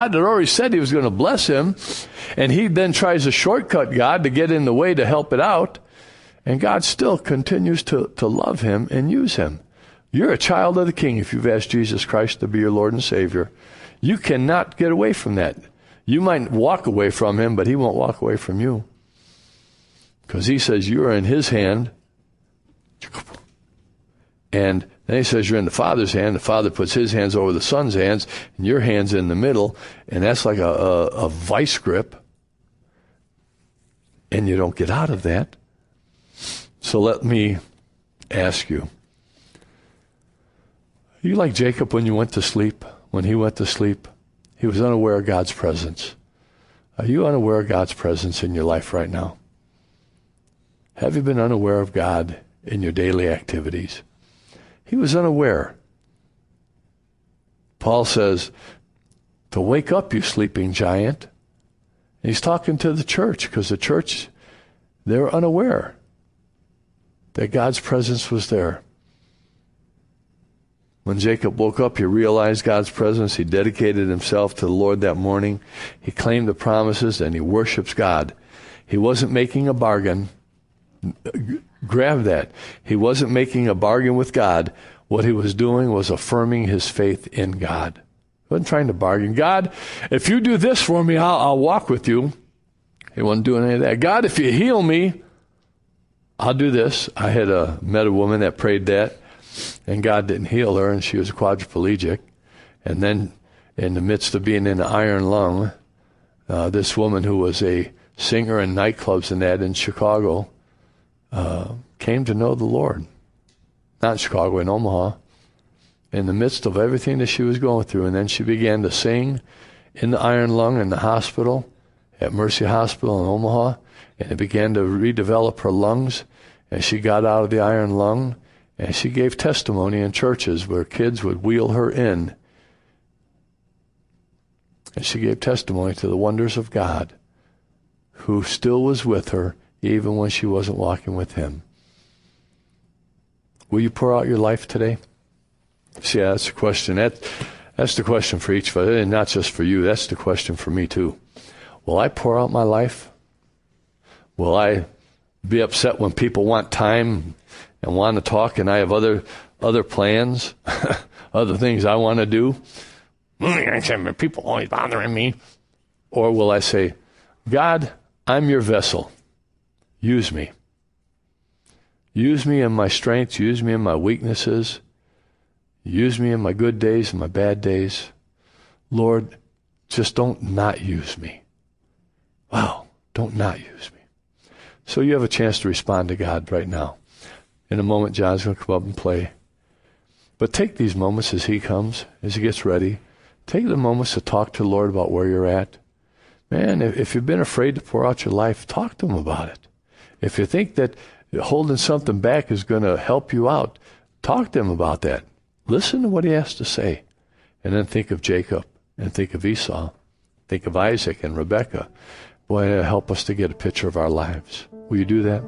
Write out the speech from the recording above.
God had already said he was going to bless him, and he then tries to shortcut God to get in the way to help it out, and God still continues to love him and use him. You're a child of the King if you've asked Jesus Christ to be your Lord and Savior. You cannot get away from that. You might walk away from him, but he won't walk away from you. Because he says you're in his hand, and then he says you're in the Father's hand. The Father puts his hands over the Son's hands, and your hand's in the middle, and that's like a vice grip, and you don't get out of that. So let me ask you, are you like Jacob when you went to sleep? When he went to sleep, he was unaware of God's presence. Are you unaware of God's presence in your life right now? Have you been unaware of God in your daily activities? He was unaware. Paul says, to wake up, you sleeping giant. And he's talking to the church, because the church, they were unaware that God's presence was there. When Jacob woke up, he realized God's presence. He dedicated himself to the Lord that morning. He claimed the promises, and he worships God. He wasn't making a bargain. Grab that. He wasn't making a bargain with God. What he was doing was affirming his faith in God. He wasn't trying to bargain. God, if you do this for me, I'll walk with you. He wasn't doing any of that. God, if you heal me, I'll do this. I had met a woman that prayed that, and God didn't heal her, and she was quadriplegic. And then in the midst of being in the iron lung, this woman who was a singer in nightclubs and that in Chicago, came to know the Lord. Not in Chicago, in Omaha. In the midst of everything that she was going through. And then she began to sing in the iron lung in the hospital, at Mercy Hospital in Omaha. And it began to redevelop her lungs. And she got out of the iron lung. And she gave testimony in churches where kids would wheel her in. And she gave testimony to the wonders of God, who still was with her even when she wasn't walking with him. Will you pour out your life today? See, that's the question. That's the question for each of us, and not just for you. That's the question for me too. Will I pour out my life? Will I be upset when people want time and want to talk, and I have other plans, other things I want to do? People always bothering me. Or will I say, God, I'm your vessel. Use me. Use me in my strengths. Use me in my weaknesses. Use me in my good days and my bad days. Lord, just don't not use me. Wow, don't not use me. So you have a chance to respond to God right now. In a moment, John's going to come up and play. But take these moments as he comes, as he gets ready. Take the moments to talk to the Lord about where you're at. Man, if you've been afraid to pour out your life, talk to him about it. If you think that holding something back is going to help you out, talk to him about that. Listen to what he has to say. And then think of Jacob, and think of Esau. Think of Isaac and Rebekah. Boy, it'll help us to get a picture of our lives. Will you do that?